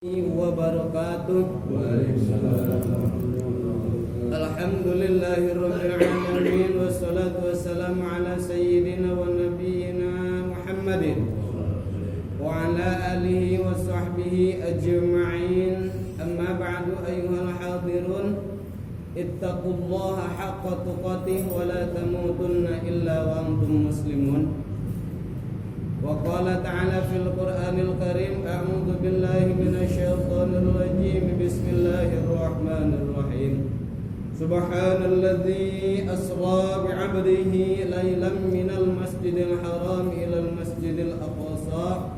wabarakatuh. Alhamdulillahirabbil alamin wassalatu wassalamu ala sayyidina wa nabiyyina Muhammadin wa ala alihi wa sahbihi ajma'in. Amma ba'du, ayyuhal hadirun, ittaqullaha haqqa tuqatih wa la tamutunna illa wa antum muslimun. Wa qala ta'ala fil Qur'anil Karim, a'udzu billahi minasyaitonir rajim. Bismillahirrahmanirrahim. Subhanalladzi asra bi'abdihi lailan minal masjidil haram ilal masjidil aqsa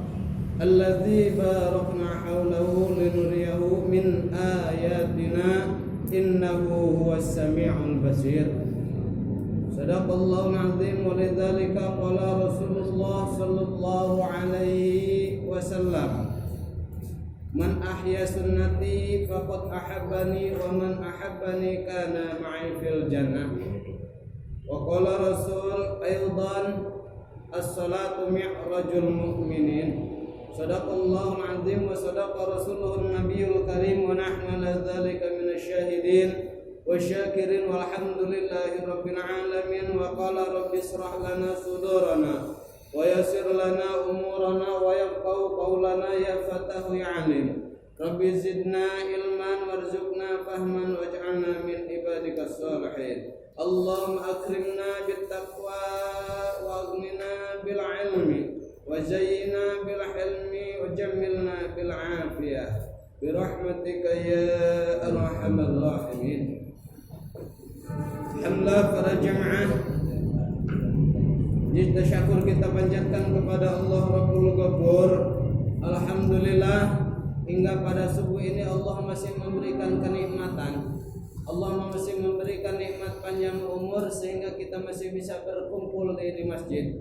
alladzi barakna hawlahu linuriyahu min ayatina innahu huwas sami'ul basir. Sadaqallahul azim, wa lidzalika qala Rasulullah sallallahu alaihi wasallam, man ahya sunnati faqad ahabbani wa man ahabbani kana ma'i fil jannah. Wa qala Rasul aidan, as-salatu mi'rajul mu'minin. Sadaqallahul azim wa sadaqa rasuluhun nabiyul karim wa nahnu ala dzalika minasyahidin wa syakirin walhamdulillahi rabbil alamin. Wa qala rabbi israh lana sudurana wa yassir lana umurana wa yaqau qawlana ya fatahu ya alim. Rabbi zidna ilman warzuqna fahman waj'alna min ibadikas salihin. Allahumma akrimna bit taqwa wa aghnina bil ilmi wa zayyina bil hilmi wa jammilna bil afiyah bi rahmatika ya arhamar rahimin. Alhamdulillah para jamaah, jadi syukur kita panjatkan kepada Allah Rabbul Ghafur. Alhamdulillah, hingga pada subuh ini Allah masih memberikan kenikmatan. Allah masih memberikan nikmat panjang umur sehingga kita masih bisa berkumpul di masjid.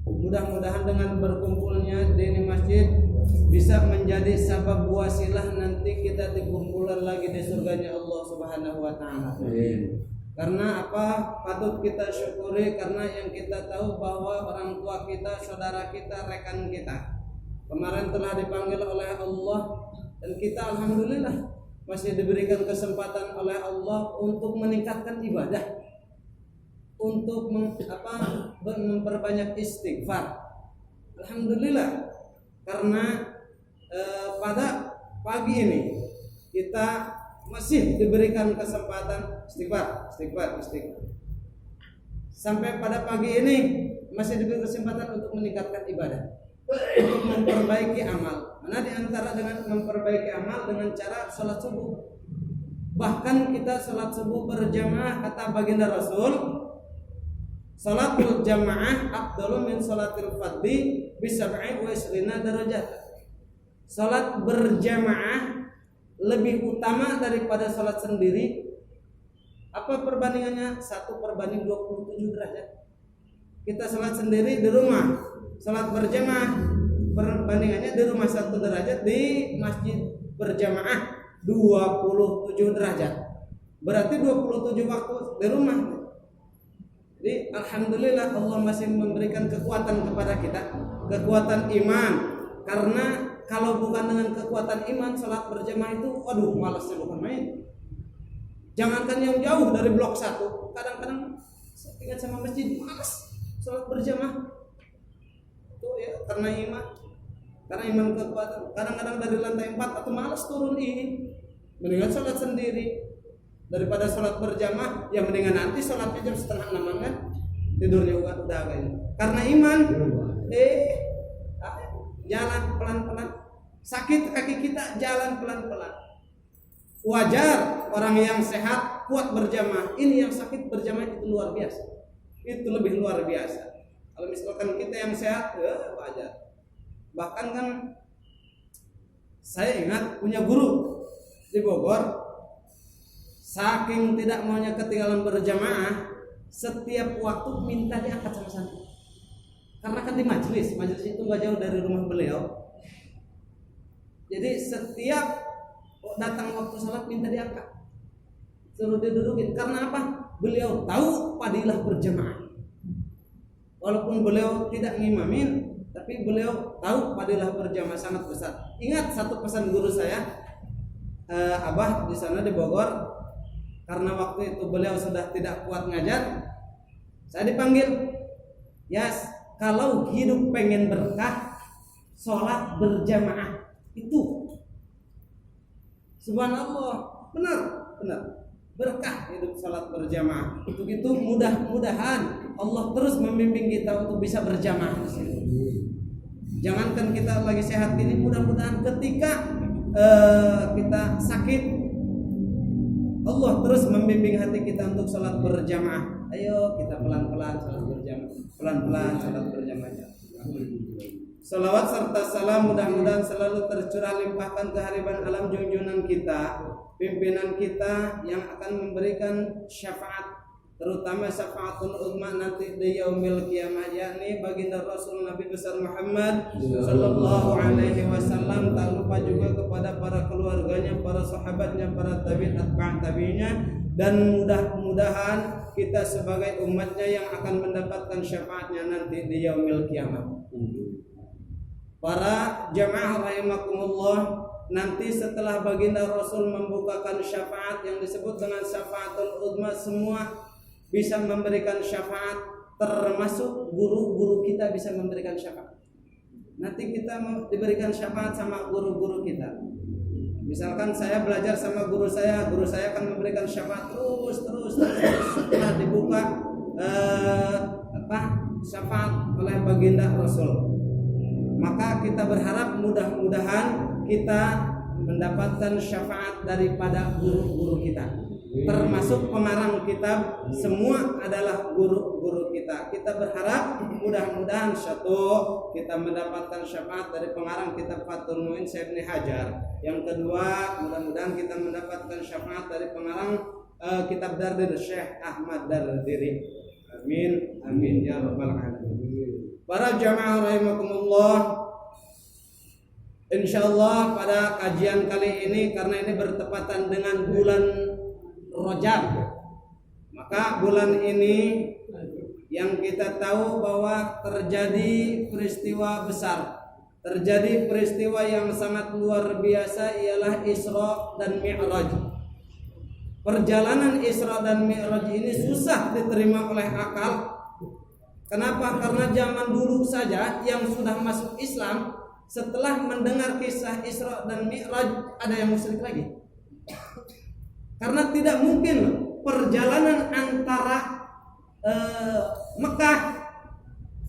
Mudah-mudahan dengan berkumpulnya di masjid bisa menjadi sabab wasilah nanti kita dikumpulkan lagi di surganya Allah Subhanahu wa taala. Karena apa? Patut kita syukuri karena yang kita tahu bahwa orang tua kita, saudara kita, rekan kita kemarin telah dipanggil oleh Allah, dan kita alhamdulillah masih diberikan kesempatan oleh Allah untuk meningkatkan ibadah, untuk memperbanyak istighfar. Alhamdulillah, karena pada pagi ini kita masih diberikan kesempatan istighfar. Sampai pada pagi ini masih diberi kesempatan untuk meningkatkan ibadah, untuk memperbaiki amal. Mana di antara dengan memperbaiki amal dengan cara salat subuh. Bahkan kita salat subuh berjamaah, kata baginda Rasul, salatul jamaah afdalu min salatil fardhi bi 27 darajat. Salat berjamaah lebih utama daripada salat sendiri. Apa perbandingannya? 1/27 derajat. Kita salat sendiri di rumah, salat berjamaah perbandingannya di rumah 1 derajat, di masjid berjamaah 27 derajat. Berarti 27 waktu di rumah. Jadi alhamdulillah Allah masih memberikan kekuatan kepada kita, kekuatan iman. Karena kalau bukan dengan kekuatan iman, salat berjamaah itu malasnya bukan main. Jangankan yang jauh dari blok 1, kadang-kadang saya ingat sama masjid, malas salat berjamaah. Itu ya karena iman. Karena iman kekuatan. Kadang-kadang dari lantai 4 atau malas turun ini. Mendingan salat sendiri daripada salat berjamaah. Ya mendingan nanti salatnya jam 5:30 kan. Tidurnya udah agak ini. Karena iman. Jalan pelan-pelan. Sakit kaki kita, jalan pelan-pelan. Wajar orang yang sehat kuat berjamaah. Ini yang sakit berjamaah itu luar biasa. Itu lebih luar biasa. Kalau misalkan kita yang sehat, wajar. Bahkan kan saya ingat punya guru di Bogor, saking tidak maunya ketinggalan berjamaah, setiap waktu minta diangkat sama santri. Karena kan di majelis itu gak jauh dari rumah beliau. Jadi setiap datang waktu salat minta diangkat, suruh didudukin. Karena apa? Beliau tahu fadilah berjamaah. Walaupun beliau tidak ngimamin, tapi beliau tahu fadilah berjamaah sangat besar. Ingat satu pesan guru saya, Abah di sana di Bogor, karena waktu itu beliau sudah tidak kuat ngajar, saya dipanggil, Yas, kalau hidup pengen berkah, sholat berjamaah itu. Subhanallah, benar. Berkah hidup sholat berjamaah. Untuk itu mudah-mudahan Allah terus membimbing kita untuk bisa berjamaah. Jangankan kita lagi sehat ini, mudah-mudahan ketika kita sakit, Allah terus membimbing hati kita untuk sholat berjamaah. Ayo kita pelan-pelan sholat berjamaah, pelan-pelan sholat berjamaah. Salawat serta salam mudah-mudahan selalu tercurah limpahkan ke hariban alam junjungan kita, pimpinan kita yang akan memberikan syafaat, terutama syafaatul uzma nanti di yaumil qiyamah, yakni baginda Rasul Nabi besar Muhammad sallallahu alaihi wasallam. Tak lupa juga kepada para keluarganya, para sahabatnya, para tabi'in atba' tabi'innya, dan mudah-mudahan kita sebagai umatnya yang akan mendapatkan syafaatnya nanti di yaumil qiyamah. Para jamaah rahimakumullah, nanti setelah baginda Rasul membukakan syafaat yang disebut dengan syafaatul uzma, semua bisa memberikan syafaat, termasuk guru-guru kita bisa memberikan syafaat. Nanti kita diberikan syafaat sama guru-guru kita. Misalkan saya belajar sama guru saya akan memberikan syafaat terus setelah dibuka syafaat oleh baginda Rasul. Maka kita berharap mudah-mudahan kita mendapatkan syafaat daripada guru-guru kita, termasuk pengarang kitab, semua adalah guru-guru kita. Kita berharap mudah-mudahan satu, kita mendapatkan syafaat dari pengarang kitab Fathul Mu'in Syekh Ibnu Hajar. Yang kedua, mudah-mudahan kita mendapatkan syafaat dari pengarang kitab Dardir Syekh Ahmad Dardiri. Amin, amin ya rabbal alamin. Para jamaah rahimakumullah, insyaallah pada kajian kali ini, karena ini bertepatan dengan bulan Rajab, maka bulan ini yang kita tahu bahwa terjadi peristiwa besar, terjadi peristiwa yang sangat luar biasa, ialah Isra dan Mi'raj. Perjalanan Isra dan Mi'raj ini susah diterima oleh akal. Kenapa? Karena zaman dulu saja yang sudah masuk Islam, setelah mendengar kisah Isra dan Mi'raj, ada yang musyrik lagi. Karena tidak mungkin perjalanan antara Mekah,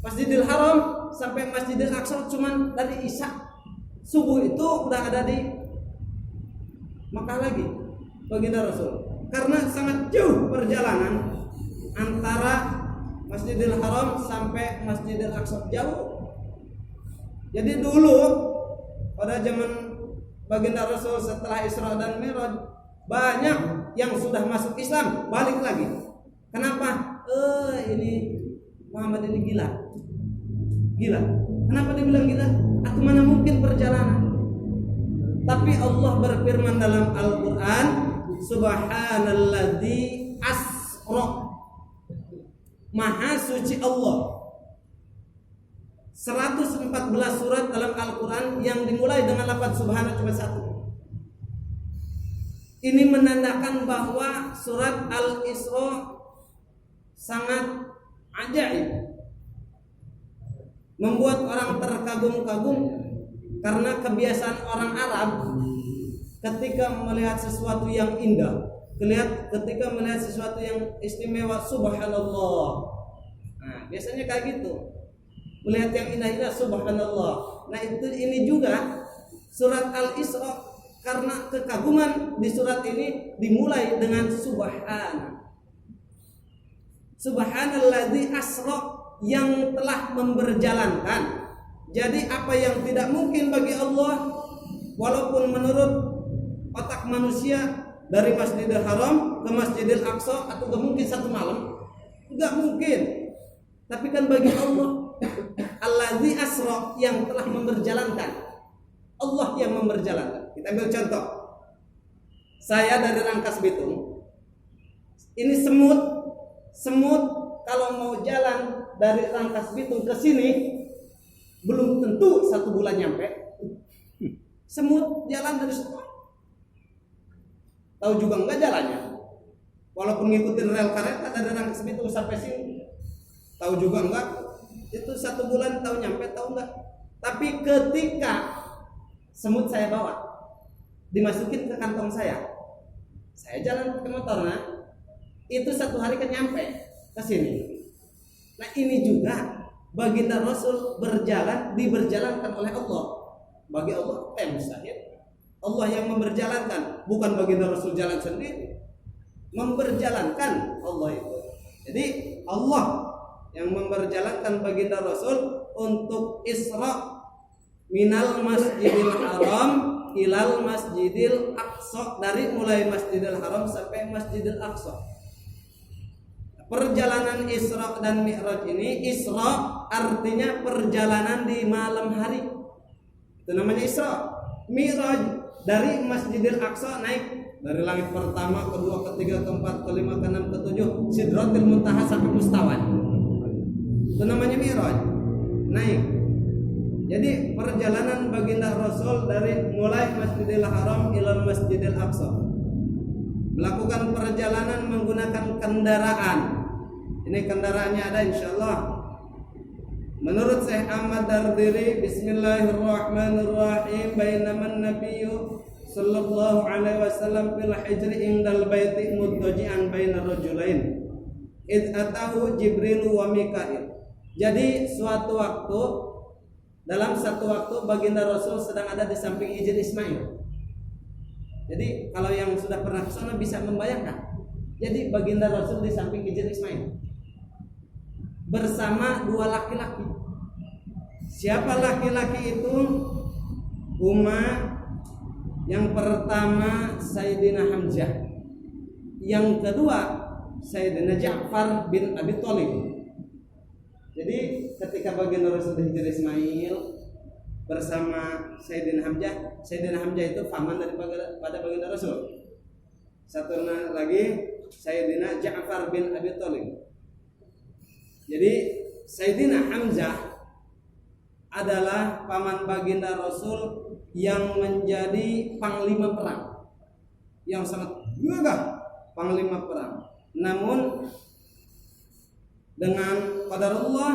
Masjidil Haram sampai Masjidil Aqsa cuman dari Isya subuh itu udah ada di Mekah lagi baginda Rasul. Karena sangat jauh perjalanan antara Masjidil Haram sampai Masjidil Aqsa, jauh. Jadi dulu pada zaman baginda Rasul setelah Isra dan Mi'raj, banyak yang sudah masuk Islam balik lagi. Kenapa? Ini Muhammad ini gila. Kenapa dibilang gila? Aku mana mungkin perjalanan. Tapi Allah berfirman dalam Al-Quran, Subhanalladzi asra, Maha suci Allah. 114 surat dalam Al-Quran yang dimulai dengan lafaz subhana cuma satu. Ini menandakan bahwa surat Al-Isra sangat ajaib, membuat orang terkagum-kagum, karena kebiasaan orang Arab ketika melihat sesuatu yang indah, ketika melihat sesuatu yang istimewa, subhanallah. Nah, biasanya kayak gitu. Melihat yang indah-indah, subhanallah. Nah, ini juga surat Al-Isra, karena kekaguman di surat ini dimulai dengan Subhanalladzi asra, yang telah memberjalankan. Jadi apa yang tidak mungkin bagi Allah, walaupun menurut otak manusia, dari Masjidil Haram ke Masjidil Aqsa atau gak mungkin satu malam, gak mungkin. Tapi kan bagi Allah, Alladzi asra, yang telah memberjalankan, Allah yang memberjalankan. Kita ambil contoh, saya dari Rangkas Bitung, ini semut kalau mau jalan dari Rangkas Bitung ke sini belum tentu 1 bulan nyampe. Semut jalan dari situ. Tahu juga enggak jalannya. Walaupun ngikutin rel kereta dari Rangkas Bitung sampai sini. Tahu juga enggak. Itu 1 bulan tahu nyampe tahu enggak. Tapi ketika semut saya bawa, dimasukin ke kantong saya jalan pakai motor, nah itu 1 hari kan nyampe ke sini. Nah ini juga baginda Rasul diberjalankan oleh Allah. Bagi Allah mustahil. Allah yang memberjalankan, bukan baginda Rasul jalan sendiri. Memberjalankan Allah itu. Jadi Allah yang memberjalankan baginda Rasul untuk Isra minal Masjidil Haram ilal Masjidil Aqsa, dari mulai Masjidil Haram sampai Masjidil Aqsa. Perjalanan Isra dan Mi'raj ini, Isra artinya perjalanan di malam hari. Itu namanya Isra. Mi'raj dari Masjidil Aqsa naik dari langit pertama, kedua, ketiga, keempat, kelima, keenam, ketujuh, Sidratil Muntaha sampai Mustawan. Itu namanya Mi'raj. Naik. Jadi perjalanan baginda Rasul dari mulai Masjidil Haram ila Masjidil Aqsa, melakukan perjalanan menggunakan kendaraan. Ini kendaraannya ada insyaallah. Menurut Syekh Ahmad Dardiri, Bismillahirrahmanirrahim, bainaman nabiyyu sallallahu alaihi wasallam fil hijri indal baiti muttaji'an bainar rajulain id atahu Jibril wa Mikail. Jadi dalam satu waktu baginda Rasul sedang ada di samping Hijr Ismail. Jadi kalau yang sudah pernah ke sana bisa membayangkan. Jadi baginda Rasul di samping Hijr Ismail bersama 2 laki-laki. Siapa laki-laki itu? Yang pertama Sayyidina Hamzah, yang kedua Sayyidina Ja'far bin Abi Thalib. Jadi ketika baginda Rasul di Hijr Ismail bersama Sayyidina Hamzah itu paman daripada baginda Rasul. Satu lagi Sayyidina Ja'far bin Abi Thalib. Jadi Sayyidina Hamzah adalah paman baginda Rasul yang menjadi panglima perang, yang sangat gagah panglima perang. Namun dengan qadarullah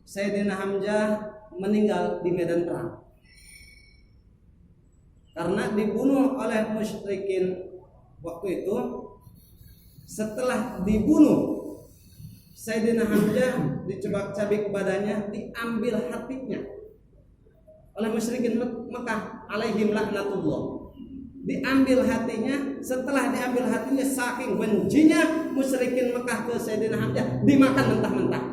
Sayyidina Hamzah meninggal di medan perang karena dibunuh oleh musyrikin waktu itu. Setelah dibunuh Sayyidina Hamzah, dicabik-cabik badannya, diambil hatinya oleh musyrikin Mekah alaihim laknatullah. Diambil hatinya. Setelah diambil hatinya, saking bencinya musyrikin Mekah ke Sayyidina Hamzah, dimakan mentah-mentah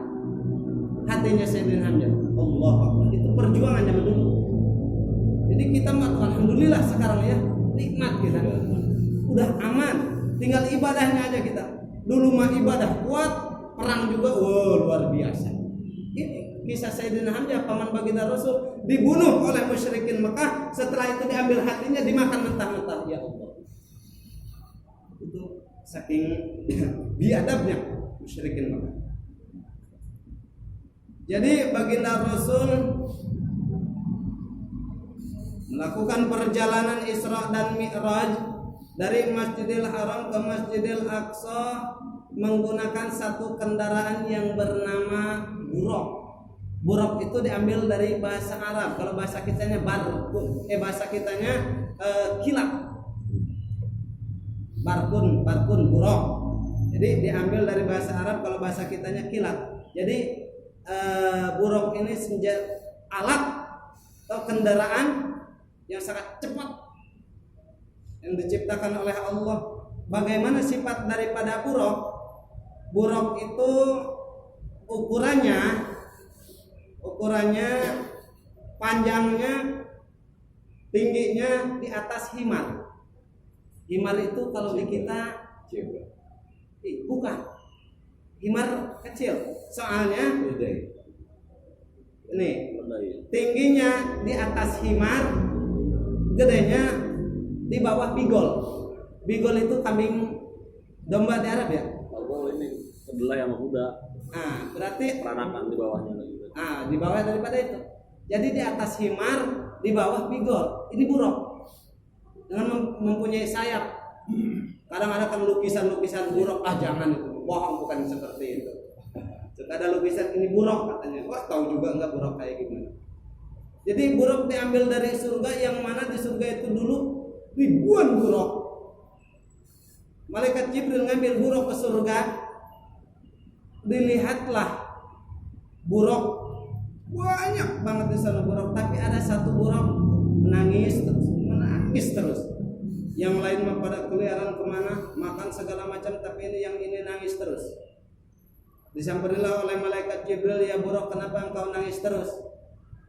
hatinya Sayyidina Hamzah. Allahu Akbar. Itu perjuangan zaman dulu. Jadi kita alhamdulillah sekarang ya, nikmat kita. Udah aman, tinggal ibadahnya aja kita. Dulu mah ibadah kuat, perang juga luar biasa. Ini kisah Sayyidina Hamzah, paman baginda Rasul, dibunuh oleh musyrikin Mekah. Setelah itu diambil hatinya, dimakan mentah-mentah. Ya Allah, itu saking biadabnya musyrikin Mekah. Jadi baginda Rasul melakukan perjalanan Isra dan Mi'raj dari Masjidil Haram ke Masjidil Aqsa menggunakan satu kendaraan yang bernama buraq. Buraq itu diambil dari bahasa Arab. Kalau bahasa kitanya bahasa kitanya kilat. Barkun, buraq. Jadi diambil dari bahasa Arab, kalau bahasa kitanya kilat. Jadi buraq ini alat atau kendaraan yang sangat cepat yang diciptakan oleh Allah. Bagaimana sifat daripada buraq? Buraq itu ukurannya panjangnya, tingginya di atas himar. Himar itu kalau di kita bukan himar kecil, soalnya ini tingginya di atas himar, gedenya di bawah bigol. Bigol itu kambing domba di Arab ya. Ini kedelai sama kuda. Berarti peranakan di bawahnya lagi. Di bawah daripada itu. Jadi di atas himar di bawah bigol. Ini buruk dengan mempunyai sayap. Kadang ada kan lukisan-lukisan buruk, jangan itu, bohong, bukan seperti itu. Ada lukisan ini buruk katanya, wah tahu juga enggak buruk kayak gimana. Jadi buruk diambil dari surga, yang mana di surga itu dulu ribuan buruk. Malaikat Jibril ngambil buruk ke surga, dilihatlah buruk banyak banget di sana buruk, tapi ada satu buruk menangis terus. Yang lain mah pada keliaran kemana, makan segala macam, tapi yang ini nangis terus. Disampailah oleh malaikat Jibril, ya buruk, kenapa engkau nangis terus?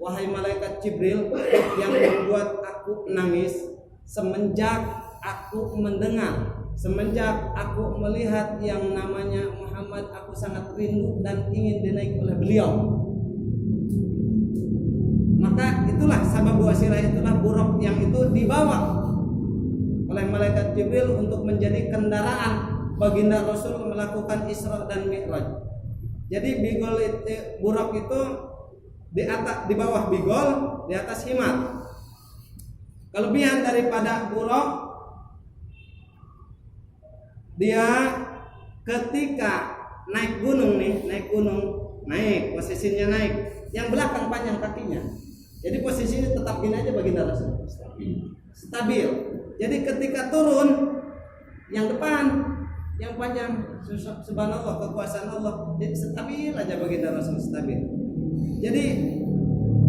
Wahai malaikat Jibril, yang membuat aku nangis semenjak aku mendengar, semenjak aku melihat yang namanya Muhammad, aku sangat rindu dan ingin dinaik oleh beliau. Maka itulah sabab wasilah, itulah buruk yang itu dibawa oleh malaikat Jibril untuk menjadi kendaraan baginda Rasul melakukan Isra dan Mi'raj. Jadi bigol itu, buruk itu di atas, di bawah bigol, di atas himar. Kelebihan daripada buruk, dia ketika naik gunung nih, naik posisinya naik, yang belakang panjang kakinya. Jadi posisinya tetap gini aja baginda Rasul, stabil. Jadi ketika turun, yang depan yang panjang, subhanallah, kekuasaan Allah, jadi stabil aja baginda Rasul, stabil. Jadi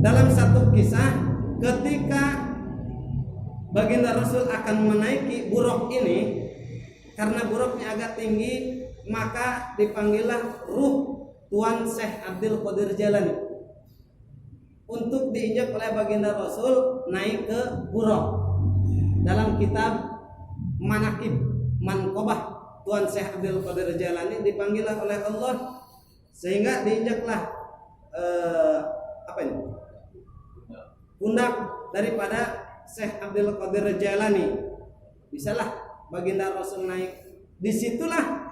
dalam satu kisah, ketika baginda Rasul akan menaiki buruk ini, karena buruknya agak tinggi, maka dipanggillah ruh Tuan Syekh Abdul Qadir Jailani untuk diinjak oleh baginda Rasul naik ke buruk. Dalam kitab Manaqib Manqobah Tuan Syekh Abdul Qadir Jailani dipanggillah oleh Allah sehingga diinjaklah pundak daripada Syekh Abdul Qadir Jailani. Bisalah baginda Rasul naik. Disitulah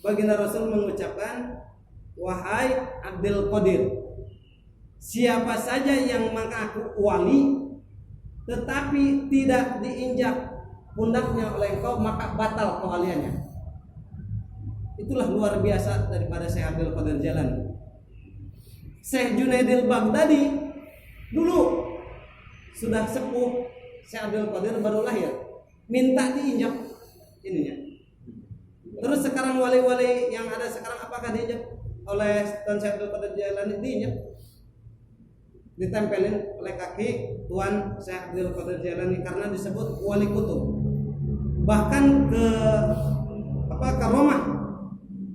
baginda Rasul mengucapkan, wahai Abdul Qadir, siapa saja yang mengaku wali tetapi tidak diinjak pundaknya oleh engkau, maka batal kewaliannya. Itulah luar biasa daripada Syekh Abdul Qadir Jailani. Syekh Junaidil Baghdadi dulu sudah sepuh, Syekh Abdul Qadir baru lahir, minta diinjak ininya. Terus sekarang wali-wali yang ada sekarang apakah diinjak oleh Tuan Syekh Abdul Qadir Jailani? Diinjak, ditempelin oleh kaki Tuan Syekh Abdul Qadir Jailani karena disebut wali kutub. Bahkan ke karomah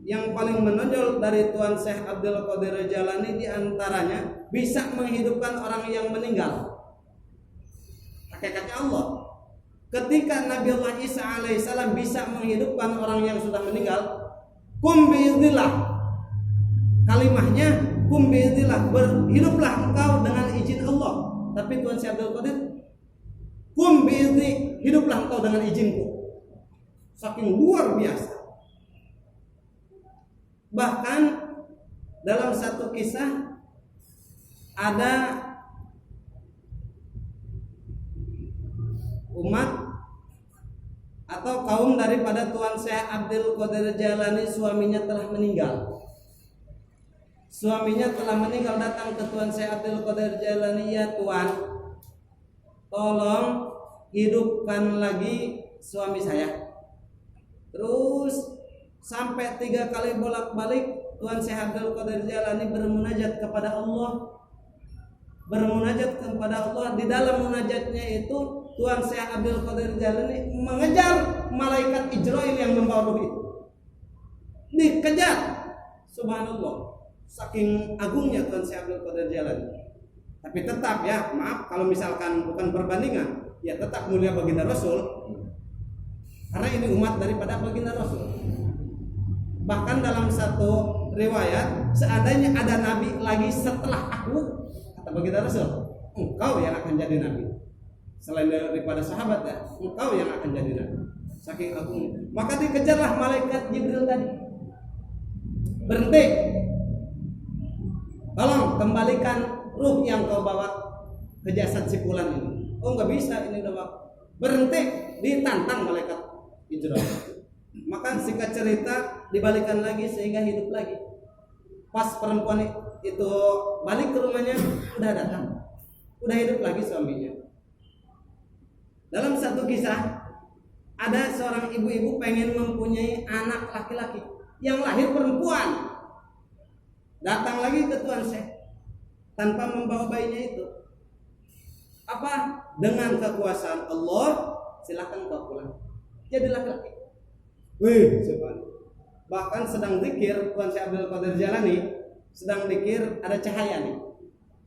yang paling menonjol dari Tuan Syekh Abdul Qadir Jailani diantaranya bisa menghidupkan orang yang meninggal. Hakikatnya Allah, ketika Nabi Allah Isa alaihissalam bisa menghidupkan orang yang sudah meninggal, kum biiznillah, kalimahnya kum biiznillah, berhiduplah engkau dengan izin Allah. Tapi Tuan Syekh Abdul Qadir, kum biizni, hiduplah engkau dengan izinku. Saking luar biasa. Bahkan dalam satu kisah ada umat atau kaum daripada Tuan Syekh Abdul Qadir Jailani, suaminya telah meninggal. Suaminya telah meninggal, datang ke Tuan Syekh Abdul Qadir Jailani, ya Tuan, tolong hidupkan lagi suami saya. Terus sampai 3 kali bolak-balik Tuan Syekh Abdul Qadir Jailani bermunajat kepada Allah. Bermunajat kepada Allah. Di dalam munajatnya itu Tuan Syekh Abdul Qadir Jailani mengejar malaikat Ijrail yang membawa ruh itu. Dikejar. Subhanallah. Saking agungnya Tuan Syekh Abdul Qadir Jailani. Tapi tetap ya, maaf kalau misalkan bukan perbandingan, ya tetap mulia baginda Rasul. Karena ini umat daripada baginda Rasul. Bahkan dalam satu riwayat, seandainya ada nabi lagi setelah aku, kata baginda Rasul, engkau yang akan jadi nabi. Selain daripada sahabat ya, engkau yang akan jadi nabi. Saking agungnya. Maka dikejarlah malaikat Jibril tadi. Berhenti. Tolong kembalikan ruh yang kau bawa ke jasad si fulan ini. Oh nggak bisa, ini udah waktu. Berhenti, ditantang malaikat Israil. Maka singkat cerita dibalikan lagi sehingga hidup lagi. Pas perempuan itu balik ke rumahnya, udah datang, udah hidup lagi suaminya. Dalam satu kisah, ada seorang ibu-ibu pengen mempunyai anak laki-laki yang lahir perempuan. Datang lagi ke Tuan Syekh tanpa membawa bayinya itu. Apa? Dengan kekuasaan Allah, silakan kau pulang. Jadi laki-laki. Wih, subhanallah. Bahkan sedang zikir, Tuan Syekh Abdul Qadir Jalani sedang zikir, ada cahaya nih.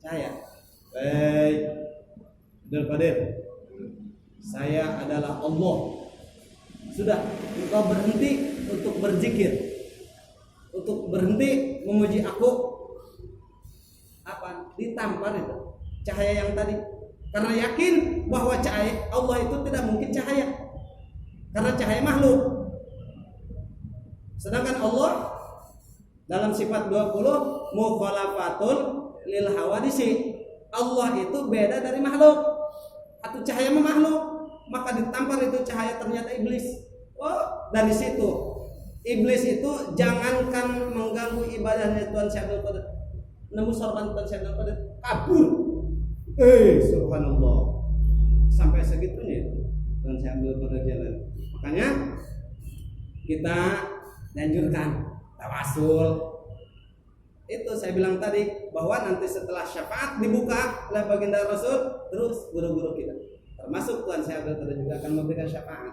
Cahaya. Baik. Abdul Qadir, saya adalah Allah. Sudah, engkau berhenti untuk berzikir, untuk berhenti memuji aku. Apa? Ditampar itu cahaya yang tadi. Karena yakin bahwa cahaya Allah itu tidak mungkin cahaya, karena cahaya makhluk. Sedangkan Allah dalam sifat 20 mukhalafatul lil hawadisi. Allah itu beda dari makhluk. Atau cahaya makhluk, maka ditampar itu cahaya ternyata iblis. Oh, dari situ iblis itu jangankan mengganggu ibadahnya Tuan Syekh Abdul Qadir, nemu sorban Tuan Syekh Abdul Qadir kabur. Subhanallah, sampai segitunya itu Tuan Syekh Abdul Qadir jalan. Makanya kita dianjurkan tawasul. Itu saya bilang tadi bahwa nanti setelah syafaat dibuka oleh baginda Rasul, terus guru-guru kita termasuk Tuan Syekh Abdul Qadir juga akan memberikan syafaat.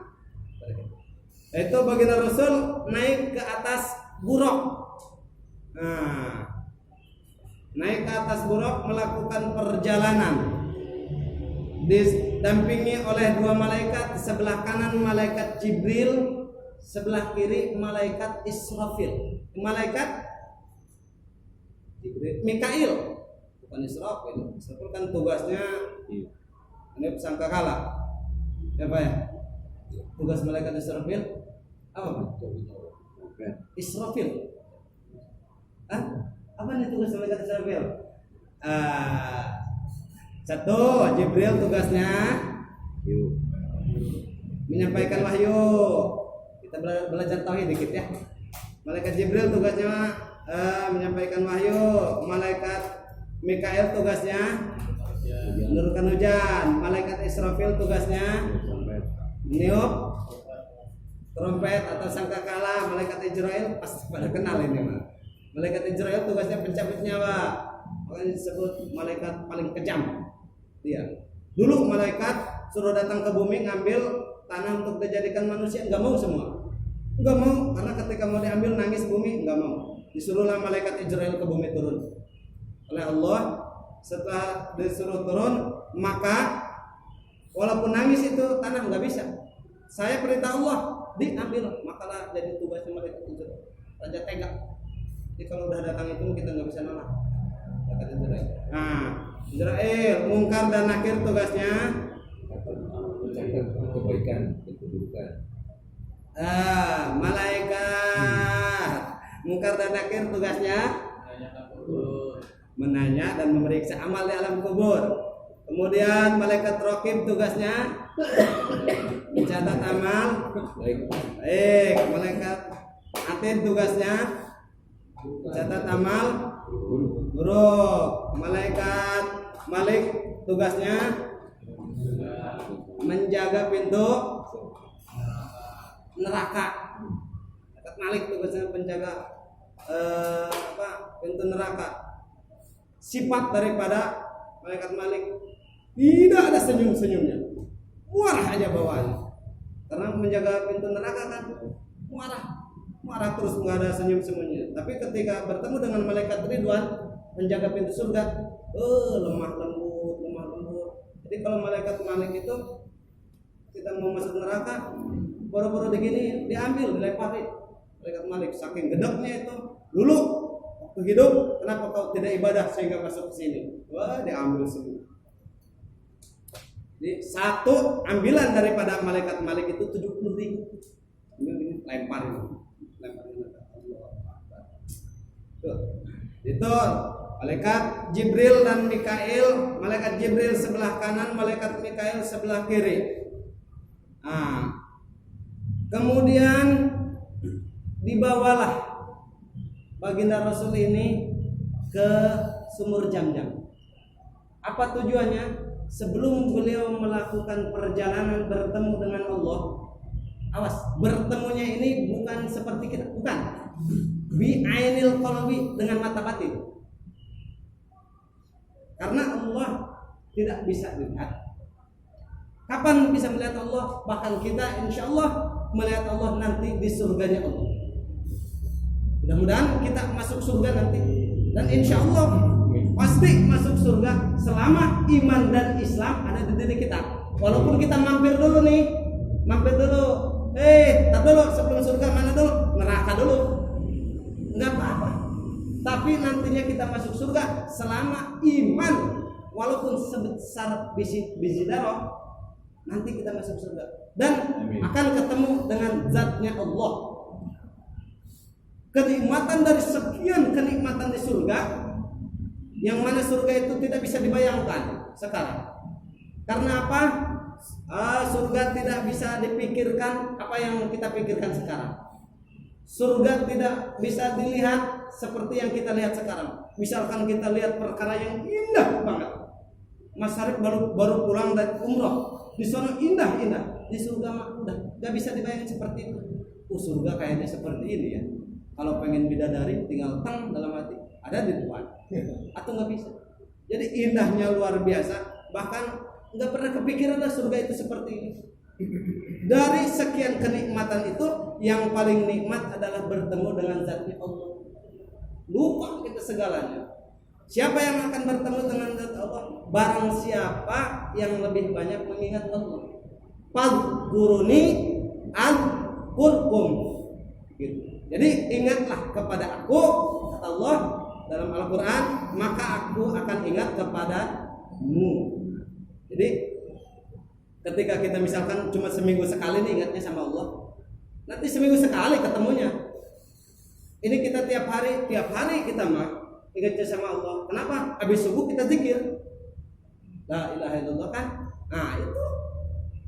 Itu baginda Rasul naik ke atas buruk. Nah, naik ke atas buruk melakukan perjalanan, didampingi oleh dua malaikat. Sebelah kanan malaikat Jibril, sebelah kiri malaikat Israfil. Malaikat Jibril, Mikail, bukan Israfil. Israfil kan tugasnya ini sangkakala. Apa ya? Tugas malaikat Israfil apa? Israfil. Apa nih tugas malaikat Israfil? Satu, Jibril tugasnya menyampaikan wahyu. Kita belajar tauhid dikit ya. Malaikat Jibril tugasnya menyampaikan wahyu. Malaikat Mikail tugasnya menurunkan hujan. Malaikat Israfil tugasnya meniup trompet atau sangkakala. Malaikat Israel pasti pada kenal ini mah. Malaikat Israel tugasnya pencabut nyawa. Makanya disebut malaikat paling kejam. Dia. Dulu malaikat suruh datang ke bumi ngambil tanah untuk dijadikan manusia, enggak mau semua. Enggak mau, karena ketika mau diambil nangis bumi, enggak mau. Disuruhlah malaikat Israel ke bumi turun oleh Allah. Setelah disuruh turun, maka walaupun nangis itu tanah enggak bisa. Saya perintah Allah, diambil. Makalah jadi tugasnya malaikat Israel. Raja tega. Jadi kalau udah datang itu kita enggak bisa nolak. Malaikat Israel. Nah, Israel, mungkar dan nakir tugasnya kebaikan dan keburukan. Malaikat mungkar dan nakir tugasnya menanya dan memeriksa amal di alam kubur. Kemudian malaikat raqib tugasnya mencatat amal. Baik, malaikat atid tugasnya mencatat amal buruk. Malaikat malik tugasnya menjaga pintu neraka. Malaikat malik tugasnya penjaga pintu neraka. Sifat daripada malaikat malik tidak ada senyum-senyumnya, marah aja bawaannya. Karena menjaga pintu neraka kan marah terus, nggak ada senyum-senyumnya. Tapi ketika bertemu dengan malaikat Ridwan menjaga pintu surga, lemah lembut. Jadi kalau malaikat malik itu kita mau masuk neraka, boro-boro begini diambil, dilemparin. Malaikat malik saking gedeknya itu. Dulu waktu hidup, kenapa kau tidak ibadah sehingga masuk ke sini? Wah, diambil semua. Jadi satu ambilan daripada malaikat malik itu 70.000. Ini lemparin. Tuh. Itu Malaikat Jibril dan Mikail, malaikat Jibril sebelah kanan, malaikat Mikail sebelah kiri. Nah, kemudian dibawalah baginda Rasul ini ke sumur Jam-Jam. Apa tujuannya? Sebelum beliau melakukan perjalanan bertemu dengan Allah, awas, bertemunya ini bukan seperti kita, bukan bi ainil qalbi, dengan mata batin. Karena Allah tidak bisa dilihat. Kapan bisa melihat Allah? Bahkan kita insya Allah melihat Allah nanti di surganya Allah. Mudah-mudahan kita masuk surga nanti. Dan insya Allah pasti masuk surga selama iman dan Islam ada di diri kita. Walaupun kita mampir dulu nih, tak dulu sebelum surga mana dulu? Neraka dulu. Enggak apa-apa. Tapi nantinya kita masuk surga selama iman, walaupun sebesar biji darah, nanti kita masuk surga dan akan ketemu dengan zatnya Allah. Kenikmatan dari sekian kenikmatan di surga, yang mana surga itu tidak bisa dibayangkan sekarang. Karena apa? Surga tidak bisa dipikirkan apa yang kita pikirkan sekarang. Surga tidak bisa dilihat seperti yang kita lihat sekarang. Misalkan kita lihat perkara yang indah banget. Mas Syarif baru pulang dari umroh, di sana indah. Di surga mah udah gak bisa dibayangin seperti itu. Surga kayaknya seperti ini ya. Kalau pengen bidadari tinggal teng dalam hati, ada di depan. Atau nggak bisa. Jadi indahnya luar biasa. Bahkan nggak pernah kepikiran lah surga itu seperti ini. Dari sekian kenikmatan itu, yang paling nikmat adalah bertemu dengan zatnya Allah. Lupa kita segalanya. Siapa yang akan bertemu dengan zat Allah? Barang siapa yang lebih banyak mengingat Allah. Fadhkuruni azkurkum. Gitu. Jadi ingatlah kepada aku, kata Allah dalam Al-Quran, maka aku akan ingat kepadamu. Jadi ketika kita misalkan cuma seminggu sekali nih ingatnya sama Allah, nanti seminggu sekali ketemunya. Ini kita tiap hari kita mah ingatnya sama Allah. Kenapa? Habis subuh kita zikir la ilaha illallah kan. Nah itu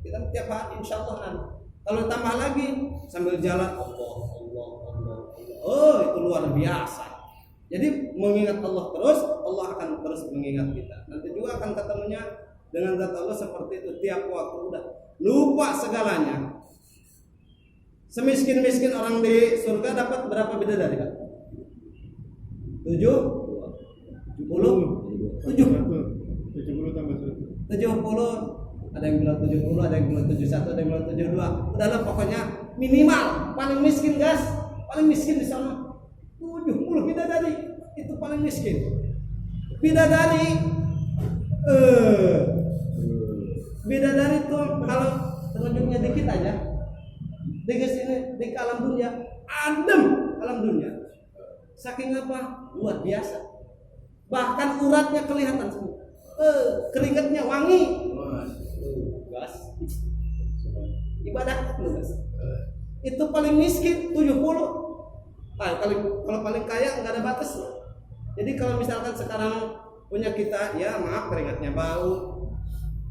kita tiap hari insya Allah nanti. Kalau tambah lagi sambil jalan Allah. Oh itu luar biasa. Jadi mengingat Allah terus, Allah akan terus mengingat kita. Nanti juga akan ketemunya dengan zat Allah seperti itu. Tiap waktu udah lupa segalanya. Semiskin-miskin orang di surga dapat berapa bidadari kan? 70 tambah 70. Ada yang bilang 70, ada yang bilang 71, ada yang bilang 72. Udahlah pokoknya minimal paling miskin guys, paling miskin di sana 70 bidadari, itu paling miskin. Bidadari itu kalau telunjuknya dikit aja, di sini di alam dunia, adem alam dunia. Saking apa? Luar biasa. Bahkan uratnya kelihatan semua. Keringatnya wangi. Gas. Ibadah gas. Itu paling miskin 70. Kalau paling kaya nggak ada batas. Jadi kalau misalkan sekarang punya kita, ya maaf keringatnya bau.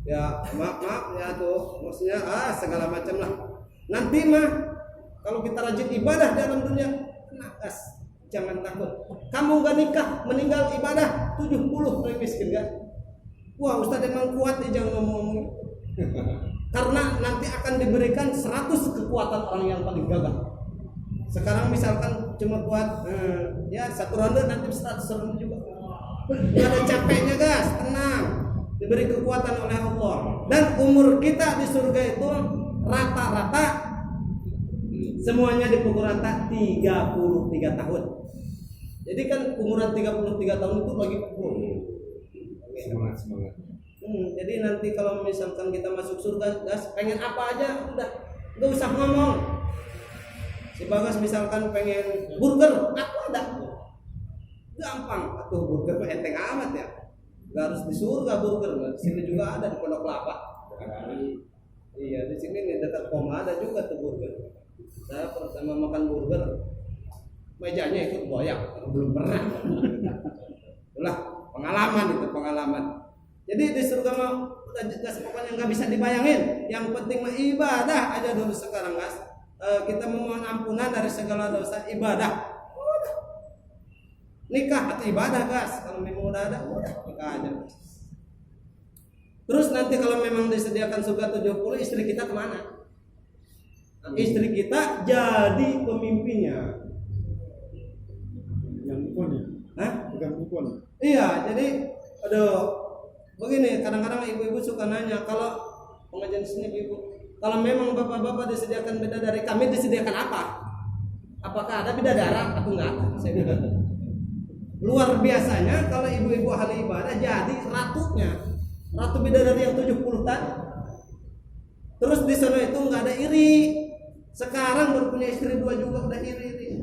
Ya maaf ya tuh, maksudnya segala macam lah. Nanti mah kalau kita rajin ibadah dalam dunia, kena gas. Jangan takut. Kamu gak nikah, meninggal ibadah 70 paling miskin gak? Wah Ustaz emang kuat ya, jangan ngomong. Karena nanti akan diberikan 100 kekuatan orang yang paling gagah. Sekarang misalkan cuma kuat ya satu ronde, nanti 100 ronde juga. Gak ada capeknya guys, tenang. Diberi kekuatan oleh Allah. Dan umur kita di surga itu rata-rata semuanya dipukul rata 33 tahun. Jadi kan umuran 33 tahun itu lagi semangat. Jadi nanti kalau misalkan kita masuk surga, gas pengen apa aja udah, nggak usah ngomong. Si Bagas misalkan pengen burger, aku ada. Gampang, atuh burger mah enteng amat ya. Gak harus di surga burger, di sini juga ada di Pondok Kelapa. Iya, di sini nih dekat Koma ada juga tuh burger. Saya pertama makan burger, mejanya ikut goyang, belum pernah. Itulah pengalaman. Jadi di surga mah udah jelas pokoknya nggak bisa dibayangin. Yang penting mah ibadah aja dulu sekarang guys. Kita memohon ampunan dari segala dosa, ibadah. Udah. Nikah atau ibadah guys. Kalau memang udah ada, udah nikah aja. Terus nanti kalau memang disediakan surga 70, istri kita kemana? Istri kita jadi pemimpinnya. Yang kupon ya? Hah? Bukan kupon. Iya, jadi begini, kadang-kadang ibu-ibu suka nanya, kalau pengajian di sini ibu, kalau memang bapak-bapak disediakan bidadari, kami disediakan apa? Apakah ada bidadara atau enggak? Saya bilang. Luar biasanya kalau ibu-ibu ahli ibadah jadi ratu bidadari yang 70 tadi. Terus di sana itu enggak ada iri. Sekarang baru punya istri 2 juga udah iri.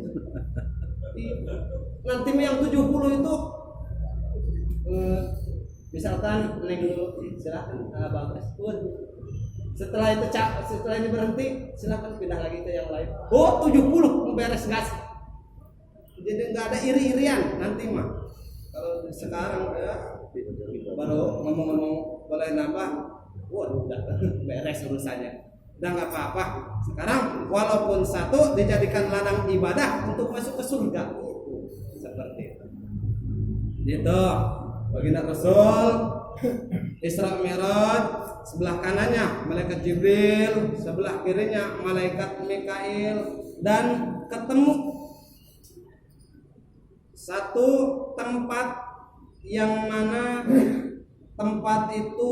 Nanti yang 70 itu misalkan neng dulu silakan bagus pun setelah ini berhenti silakan pindah lagi ke yang lain. 70 beres gas, jadi nggak ada iri-irian nanti mah. Kalau sekarang ya baru ngomong-ngomong boleh nambah, udah beres urusannya, udah nggak apa-apa. Sekarang walaupun satu dijadikan ladang ibadah untuk masuk ke surga, seperti itu. Gitu. Baginda Rasul Isra Mi'raj, sebelah kanannya malaikat Jibril, sebelah kirinya malaikat Mikail, dan ketemu satu tempat yang mana tempat itu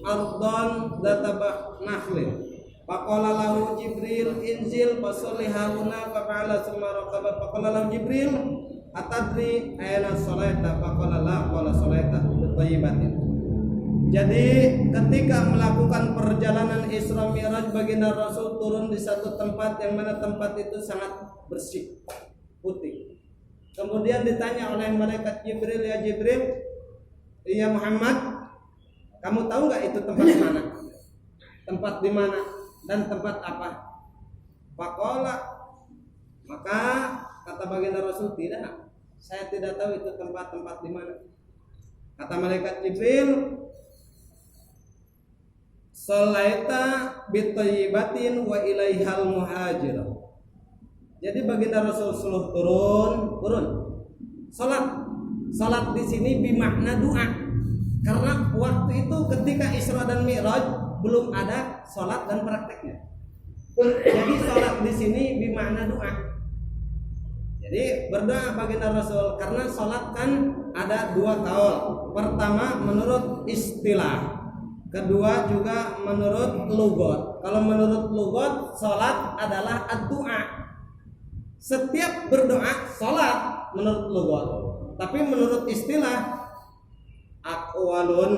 ardon databah nakhlin. Faqala lahu Jibril inzil fasolli hauna fa'ala summa raqaba faqala lahu Jibril atadri ayana sholaita faqala la qala sholaita thayyibatin. Jadi ketika melakukan perjalanan Isra Mi'raj, baginda Rasul turun di satu tempat yang mana tempat itu sangat bersih, putih. Kemudian ditanya oleh malaikat Jibril, ya Jibril, ya Muhammad, kamu tahu nggak itu tempat mana? Tempat di mana dan tempat apa? Faqala, maka kata baginda Rasul, tidak, saya tidak tahu itu tempat-tempat di mana. Kata malaikat Jibril, sholaita bitayyibatin wa ilaihal muhajir. Jadi baginda Rasul turun. Salat di sini bimakna doa. Karena waktu itu ketika Isra dan Mi'raj belum ada salat dan prakteknya. Jadi salat di sini bimakna doa. Jadi berdoa baginda Rasul, karena salat kan ada 2 kaul. Pertama menurut istilah, kedua juga menurut lugat. Kalau menurut lugat, salat adalah ad-du'a. Setiap berdoa salat menurut lugat. Tapi menurut istilah, aqwalun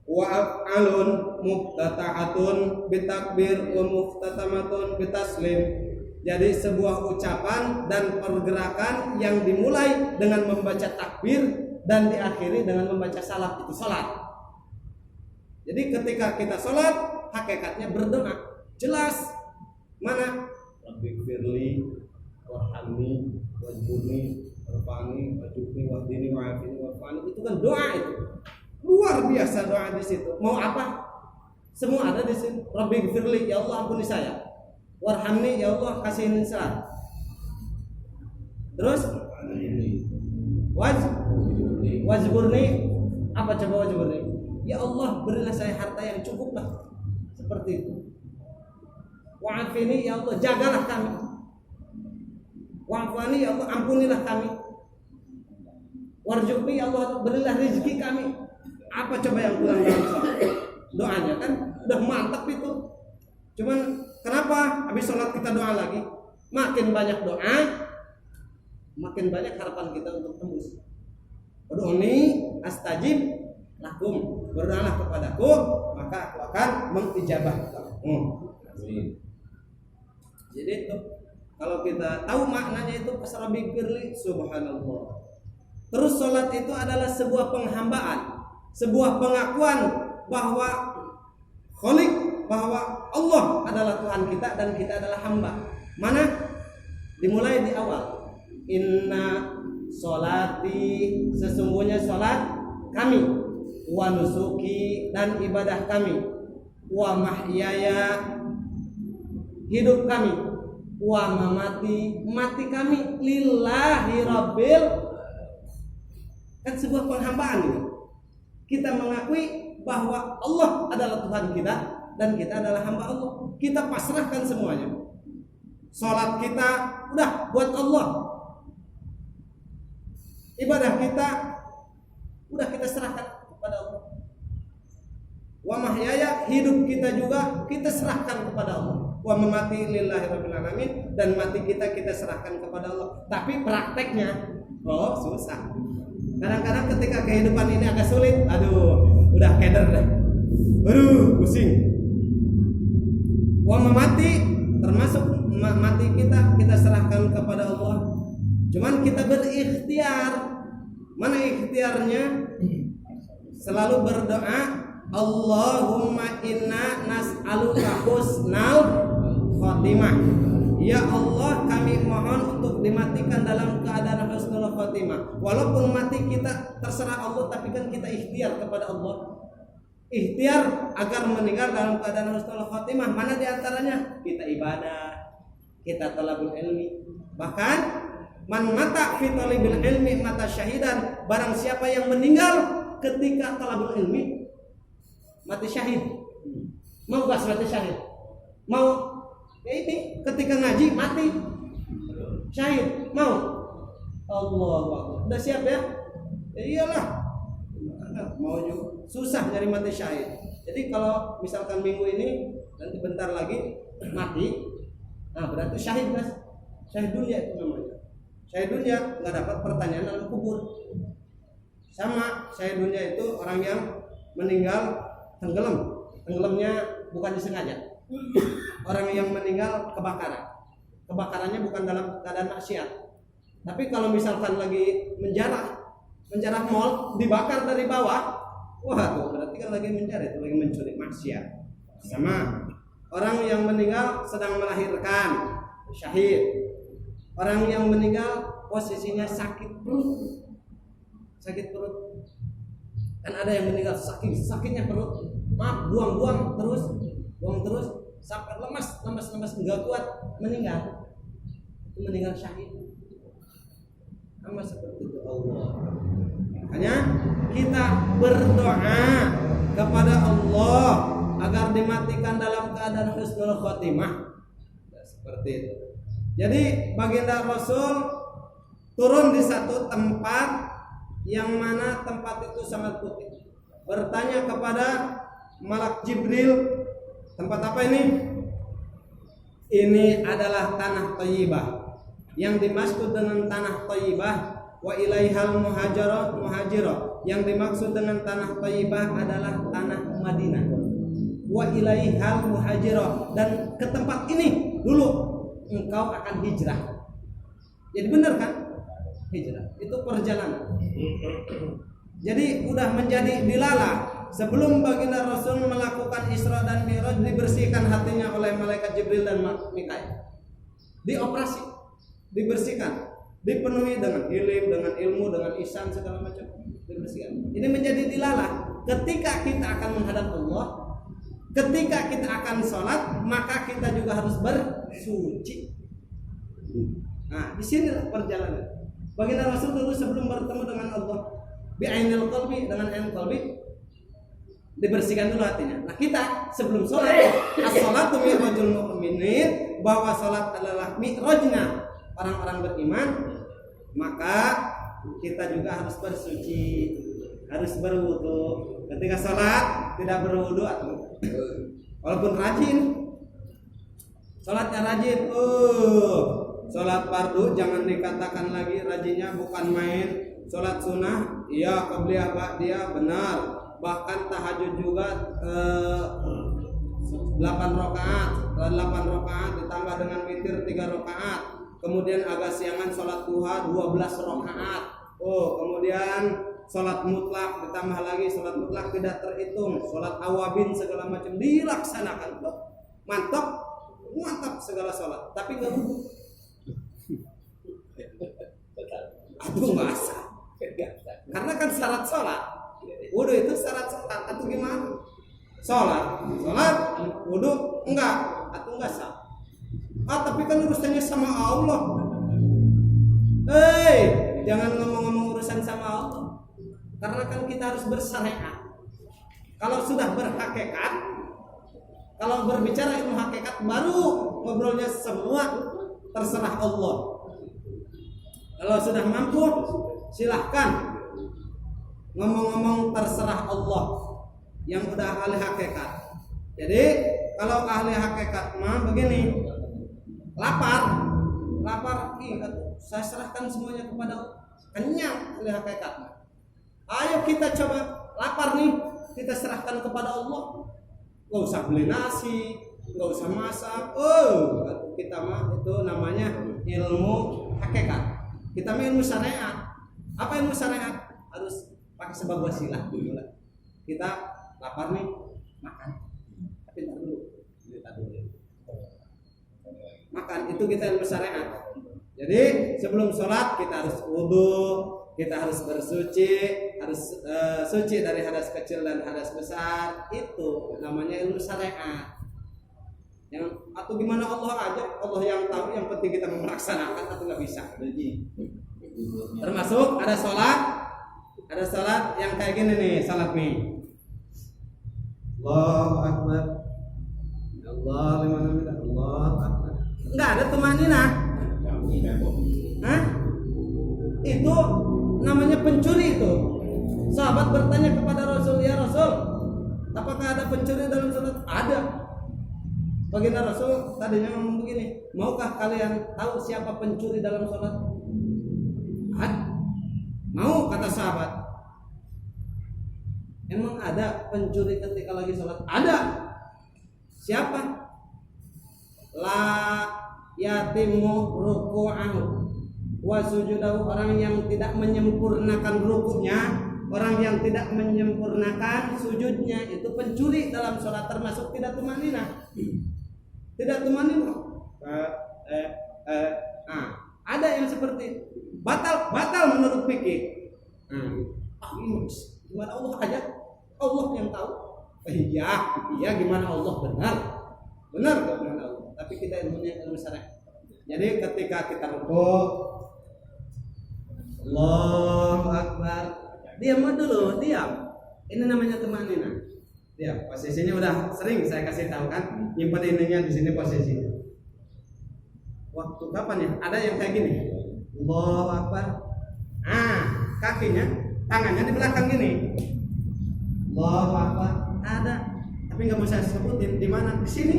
wa af'alun muftatahatun bitakbir wa muftatamatun bitaslim. Jadi sebuah ucapan dan pergerakan yang dimulai dengan membaca takbir dan diakhiri dengan membaca salat, itu salat. Jadi ketika kita salat, hakikatnya berdoa. Jelas mana? Rabbi firli warhamni wajburni warfani wajubni wahdini wa'afini warfani. Itu kan doa itu. Luar biasa doa di situ. Mau apa? Semua ada di situ. Rabbi firli, ya Allah ampuni saya. Warhamni, ya Allah kasihin saya. Terus wajburni, apa coba wajburni? Ya Allah berilah saya harta yang cukup lah. Seperti itu. Wa'afini, ya Allah jagalah kami. Wa'afani, ya Allah ampunilah kami. Warzuqni, ya Allah berilah rezeki kami. Apa coba yang kurang dalam doanya? Kan udah mantap itu. Cuman kenapa habis sholat kita doa lagi? Makin banyak doa, makin banyak harapan kita untuk tembus. Ud'uni astajib lakum, berdoalah kepadaku maka aku akan mengijabah kamu. Jadi itu kalau kita tahu maknanya itu pasrabi firli, subhanallah. Terus sholat itu adalah sebuah penghambaan, sebuah pengakuan bahwa Khalik, bahwa Allah adalah Tuhan kita dan kita adalah hamba. Mana? Dimulai di awal. Inna Solati, sesungguhnya solat kami, wa nusuki, dan ibadah kami, wa mahyaya, hidup kami, wa mamati, mati kami, lillahi rabbil, kan sebuah penghambaan ini. Kita mengakui bahwa Allah adalah Tuhan kita dan kita adalah hamba Allah. Kita pasrahkan semuanya. Salat kita udah buat Allah. Ibadah kita udah kita serahkan kepada Allah. Wa mahyaya, hidup kita juga kita serahkan kepada Allah. Wa mamati lillahi rabbil alamin, dan mati kita serahkan kepada Allah. Tapi prakteknya susah. Kadang-kadang ketika kehidupan ini agak sulit, udah keder dah. Pusing. Wa mamati, termasuk mati kita serahkan kepada Allah. Cuman kita berikhtiar. Mana ikhtiarnya? Selalu berdoa, Allahumma inna nas'aluka husnal khotimah. Ya Allah, kami mohon untuk dimatikan dalam keadaan husnul khotimah. Walaupun mati kita terserah Allah, tapi kan kita ikhtiar kepada Allah. Ikhtiar agar meninggal dalam keadaan husnul khotimah. Mana diantaranya? Kita ibadah, kita talabul ilmi. Bahkan man mata fi talabil ilmi mata syahidan, barang siapa yang meninggal ketika talabul ilmi mati syahid. Mau gak mati syahid? Mau ini ketika ngaji mati syahid? Mau? Allahu Akbar. Udah siap ya? Iyalah. Mau juga susah nyari mati syahid. Jadi kalau misalkan minggu ini nanti bentar lagi mati, nah berarti syahid guys. Syahid dunia itu namanya. Syahid dunia nggak dapat pertanyaan dalam kubur. Sama syahid dunia itu orang yang meninggal tenggelam. Tenggelamnya bukan disengaja. Orang yang meninggal kebakaran. Kebakarannya bukan dalam keadaan maksiat. Tapi kalau misalkan lagi menjarah mall dibakar dari bawah, wah tuh berarti kan lagi menjarah, itu lagi mencuri maksiat. Sama orang yang meninggal sedang melahirkan, syahid. Orang yang meninggal posisinya sakit perut. Sakit perut. Kan ada yang meninggal sakitnya perut. Maaf, buang terus sampai lemas enggak kuat, meninggal. Itu meninggal syahid. Sama seperti itu Allah. Makanya kita berdoa kepada Allah agar dimatikan dalam keadaan husnul khotimah. Seperti itu. Jadi baginda Rasul turun di satu tempat yang mana tempat itu sangat putih. Bertanya kepada Malak Jibril, tempat apa ini? Ini adalah tanah Thayyibah. Yang dimaksud dengan tanah Thayyibah, wa ilaihal muhajirah. Yang dimaksud dengan tanah Thayyibah adalah tanah Madinah. Wa ilaihal muhajirah, dan ke tempat ini dulu engkau akan hijrah. Jadi benar kan? Hijrah itu perjalanan. Jadi udah menjadi dilalah. Sebelum baginda Rasul melakukan Isra dan Mi'raj, dibersihkan hatinya oleh malaikat Jibril dan Mikail. Dioperasi, dibersihkan, dipenuhi dengan ilmu, dengan ihsan segala macam, dibersihkan. Ini menjadi dilalah. Ketika kita akan menghadap Allah, ketika kita akan sholat, maka kita juga harus bersuci. Nah, di sini perjalanan. Baginda Rasul dulu sebelum bertemu dengan Allah, bi'ainil qalbi, dengan ain qalbi, dibersihkan dulu hatinya. Nah, kita sebelum sholat, as-sholatu mi'rajul mu'minin, bahwa sholat adalah mi'rajnya orang-orang beriman, maka kita juga harus bersuci, harus berwudu. Ketika sholat tidak berwudu atau walaupun rajin, sholatnya rajin, sholat fardu jangan dikatakan lagi rajinnya bukan main. Sholat sunnah, iya, qabliyah ba'diyah benar. Bahkan tahajud juga 8 rakaat ditambah dengan witir 3 rakaat. Kemudian agak siangan sholat duha 12 rakaat. Kemudian sholat mutlak ditambah lagi, sholat mutlak tidak terhitung, sholat awabin segala macam dilaksanakan. Mantap segala sholat, tapi nggak wudhu. Wudu nggak sah. Karena kan syarat sholat. Wudu itu syarat sholat atau gimana? Sholat, wudu enggak atau enggak sah. Tapi kan urusannya sama Allah. Jangan ngomong-ngomong urusan sama Allah. Karena kan kita harus bersyariat. Kalau sudah berhakikat, kalau berbicara ilmu hakikat, baru ngobrolnya semua terserah Allah. Kalau sudah mampu, silahkan ngomong-ngomong terserah Allah yang udah ahli hakikat. Jadi kalau ahli hakikat mah begini, lapar, saya serahkan semuanya kepada Allah. Kenyang ahli hakikat. Ayo kita coba lapar nih, kita serahkan kepada Allah. Gak usah beli nasi, gak usah masak. Kita mah itu namanya ilmu hakikat. Kita mah ilmu syariat. Apa ilmu syariat? Harus pakai sebab wasilah dulu lah. Kita lapar nih, makan. Tapi entar dulu. Makan itu kita ilmu syariat. Jadi sebelum sholat kita harus wudu, kita harus bersuci, harus suci dari hadas kecil dan hadas besar. Itu namanya ilmu syariat. Yang atau gimana Allah aja, Allah yang tahu. Yang penting kita melaksanakan atau nggak bisa. Termasuk ada sholat yang kayak gini nih, sholat nih. Allahu Akbar, Allah liman hamidah, Allahu Akbar. Nggak ada tumaninah. Itu namanya pencuri itu. Sahabat bertanya kepada Rasul, ya Rasul, apakah ada pencuri dalam sholat? Ada. Baginda Rasul tadinya ngomong begini, maukah kalian tahu siapa pencuri dalam sholat? Mau, kata sahabat. Emang ada pencuri ketika lagi sholat? Ada. Siapa? La yatimu ruku'ahu wa sujudahu, orang yang tidak menyempurnakan rukuknya, orang yang tidak menyempurnakan sujudnya, itu pencuri dalam sholat, termasuk tidak tumaninah. Tidak tumaninah. Ada yang seperti batal menurut fikih. Gimana Allah aja? Allah yang tahu. Iya gimana Allah benar gimana Allah. Tapi kita ilmunya ilmu syariat. Jadi ketika kita rukuk, Allahu Akbar, diam dulu. Ini namanya tumaninah. Diam. Posisinya udah sering saya kasih tahu kan. Nyimpen ininya di sini posisinya. Waktu kapan ya? Ada yang kayak gini. Allahu Akbar. Kakinya, tangannya di belakang gini. Allahu Akbar. Ada. Tapi nggak mau saya sebutin di mana. Di sini.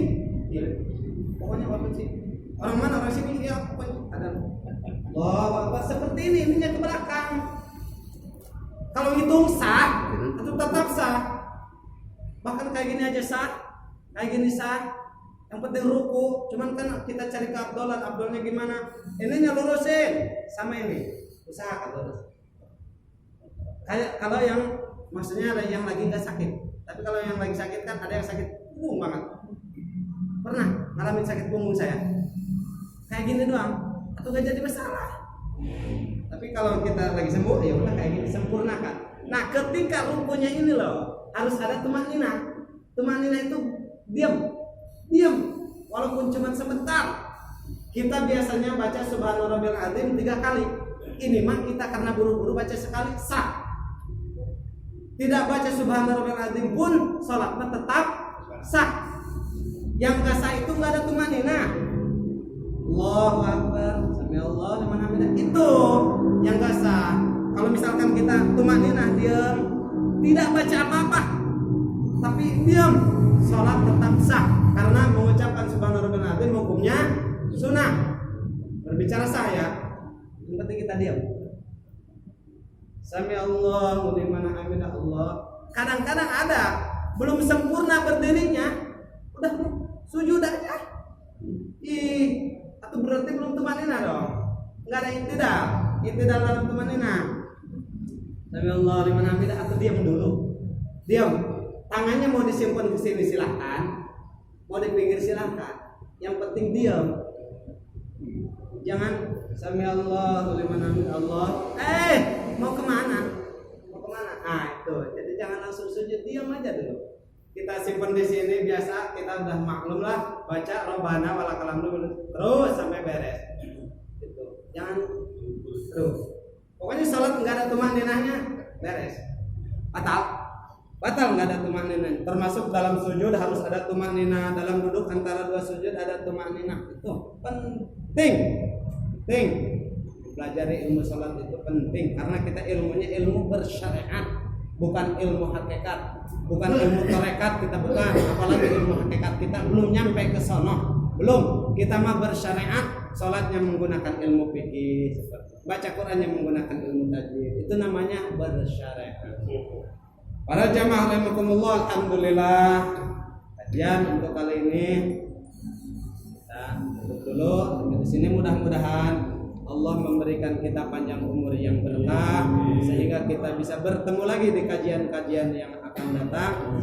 Iya. Pokoknya apa sih? Orang mana? Orang sini ya. Ada. Allahu Akbar. Seperti ini. Ininya ke belakang. Kalau hitung sah, itu tetap sah. Bahkan kayak gini aja sah. Kayak gini sah. Yang penting ruku, cuman kan kita cari ke Abdulnya gimana? Ininya lurusin sama ini, usahakan lurus. Kayak kalau yang maksudnya ada yang lagi nggak sakit, tapi kalau yang lagi sakit kan ada yang sakit punggung banget. Pernah ngalamin sakit punggung saya, kayak gini doang, atau nggak jadi masalah. Tapi kalau kita lagi sembuh, ya udah kayak gini, sempurnakan. Nah, ketika rukunya ini loh, harus ada tumaninah. Tumaninah itu diam, walaupun cuma sebentar. Kita biasanya baca Subhana Rabbiyal Azim 3 kali. Ini mah kita karena buru-buru baca sekali sah. Tidak baca Subhana Rabbiyal Azim pun salatnya tetap sah. Yang enggak sah itu enggak ada tumaninah. Allahu Akbar, sami Allah liman hamidah, itu yang enggak sah. Kalau misalkan kita tumaninah, diam, tidak baca apa-apa, tapi diam, salat tetap sah. Karena mengucapkan Subhana Rabbiyal Azim hukumnya sunnah. Berbicara sah ya, yang penting kita diam. Sami Allahu liman hamidah Allah. Kadang-kadang ada belum sempurna berdirinya, udah sujud aja. Atau berarti belum tumaninah dong. Enggak ada intidal dalam tumaninah. Sami Allahu liman hamidah, atau diam dulu. Diam. Tangannya mau disimpan ke sini silahkan. Mau di pinggir silahkan, yang penting diam. Jangan sami Allah liman hamid Allah. Mau kemana? Mau kemana? Ah itu. Jadi jangan langsung sujud, diam aja dulu. Kita simpan di sini biasa, kita udah maklum lah baca Rabbana walakal hamdu terus sampai beres. Gitu. Jangan terus. Pokoknya salat enggak ada tumaninahnya, beres. Batal enggak ada tumaninah. Termasuk dalam sujud harus ada tumaninah, dalam duduk antara dua sujud ada tumaninah. Itu penting. Penting. Pelajari ilmu salat itu penting karena kita ilmunya ilmu bersyariat, bukan ilmu hakikat, bukan ilmu tarekat kita bukan, apalagi ilmu hakikat kita belum nyampe ke sono. Belum, kita mah bersyariat, salatnya menggunakan ilmu fikih, baca Qur'annya menggunakan ilmu tajwid. Itu namanya bersyariat. Para jamaah rahimakumullah, alhamdulillah kajian untuk kali ini kita tutup dulu. Di sini mudah-mudahan Allah memberikan kita panjang umur yang berkah sehingga kita bisa bertemu lagi di kajian-kajian yang akan datang.